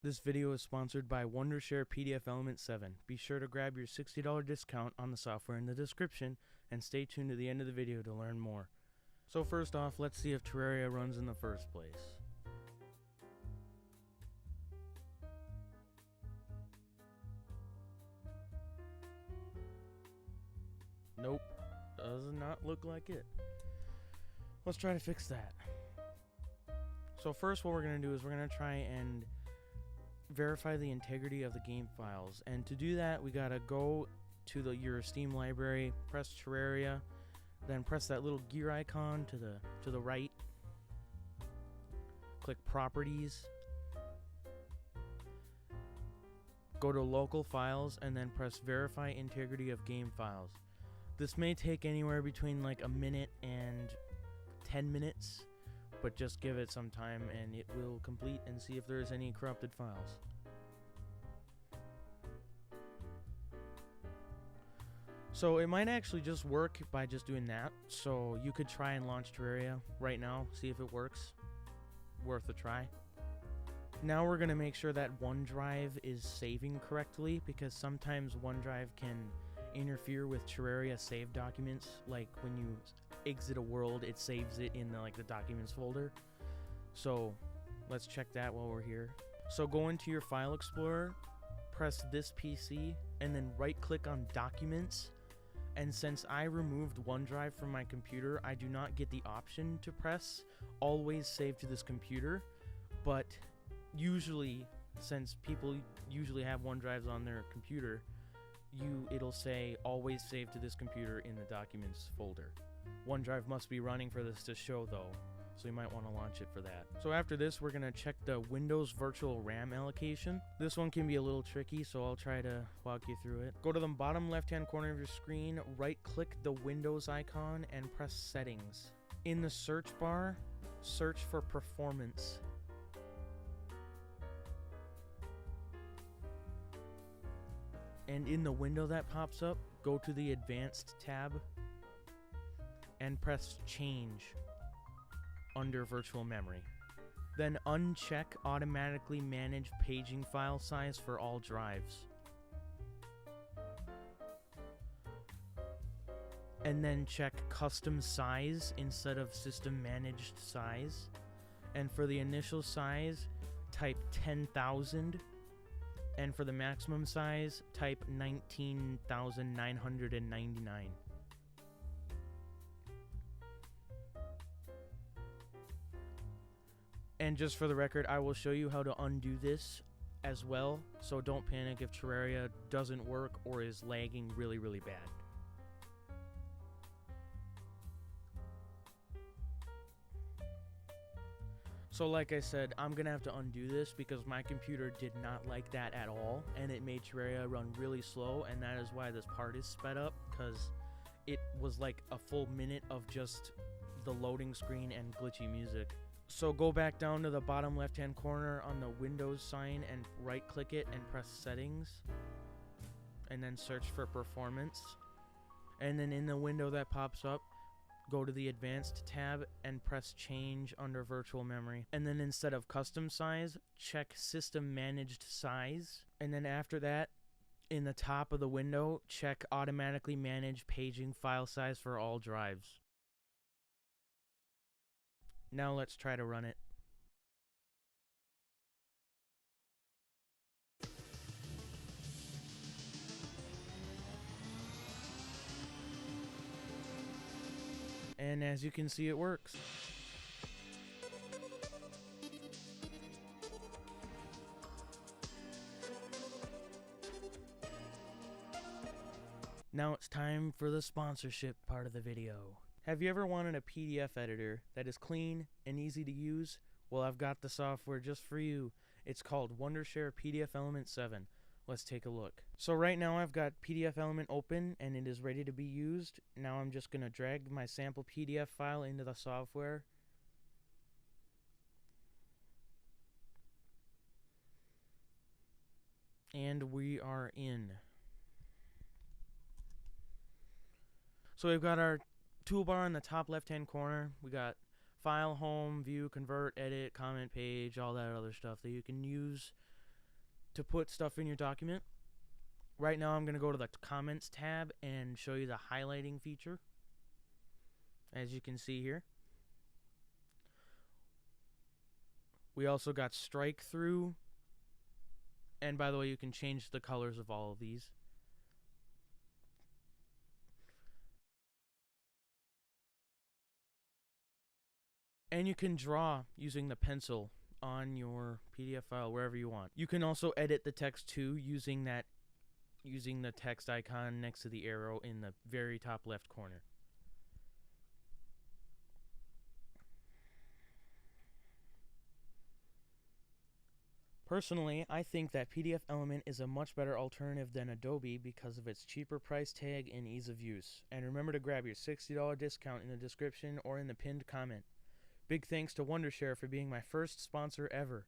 This video is sponsored by Wondershare PDFelement 7. Be sure to grab your $60 discount on the software in the description and stay tuned to the end of the video to learn more. So first off, let's see if Terraria runs in the first place. Nope, does not look like it. Let's try to fix that. So first what we're going to do is we're going to try and verify the integrity of the game files, and to do that we gotta go to your Steam library, press Terraria, then press that little gear icon to the right, click Properties, go to Local Files, and then press Verify Integrity of Game Files. This may take anywhere between like a minute and 10 minutes, but just give it some time and it will complete and see if there's any corrupted files. So it might actually just work by just doing that. So you could try and launch Terraria right now, see if it works. Worth a try. Now we're gonna make sure that OneDrive is saving correctly, because sometimes OneDrive can interfere with Terraria save documents. Like when you exit a world, it saves it in the documents folder. So let's check that while we're here. So go into your file explorer, press this PC, and then right click on documents. And since I removed OneDrive from my computer, I do not get the option to press always save to this computer. But usually, since people usually have OneDrives on their computer, it'll say always save to this computer in the documents folder. OneDrive must be running for this to show though, so you might want to launch it for that. So after this, we're going to check the Windows virtual RAM allocation. This one can be a little tricky, so I'll try to walk you through it. Go to the bottom left hand corner of your screen, right click the Windows icon and press Settings. In the search bar, search for Performance. And in the window that pops up, go to the Advanced tab and press Change under Virtual Memory. Then uncheck Automatically Manage Paging File Size for all drives. And then check Custom Size instead of System Managed Size. And for the initial size, type 10,000. And for the maximum size, type 19,999. And just for the record, I will show you how to undo this as well, so don't panic if Terraria doesn't work or is lagging really, really bad. So like I said, I'm gonna have to undo this because my computer did not like that at all, and it made Terraria run really slow, and that is why this part is sped up, because it was like a full minute of just the loading screen and glitchy music. So go back down to the bottom left hand corner on the Windows sign and right click it and press Settings, and then search for Performance. And then in the window that pops up, go to the Advanced tab and press Change under Virtual Memory. And then instead of Custom Size, check System Managed Size. And then after that, in the top of the window, check Automatically Manage Paging File Size for all drives. Now let's try to run it. And as you can see, it works. Now it's time for the sponsorship part of the video. Have you ever wanted a PDF editor that is clean and easy to use? Well, I've got the software just for you. It's called Wondershare PDFelement 7. Let's take a look. So right now I've got PDFelement open and it is ready to be used. Now I'm just going to drag my sample PDF file into the software. And we are in. So we've got our toolbar in the top left hand corner. We got file, home, view, convert, edit, comment page, all that other stuff that you can use to put stuff in your document. Right now I'm going to go to the comments tab and show you the highlighting feature. As you can see here. We also got strike through. And by the way, you can change the colors of all of these. And you can draw using the pencil on your PDF file wherever you want. You can also edit the text too using the text icon next to the arrow in the very top left corner. Personally, I think that PDFelement is a much better alternative than Adobe because of its cheaper price tag and ease of use. And remember to grab your $60 discount in the description or in the pinned comment. Big thanks to Wondershare for being my first sponsor ever.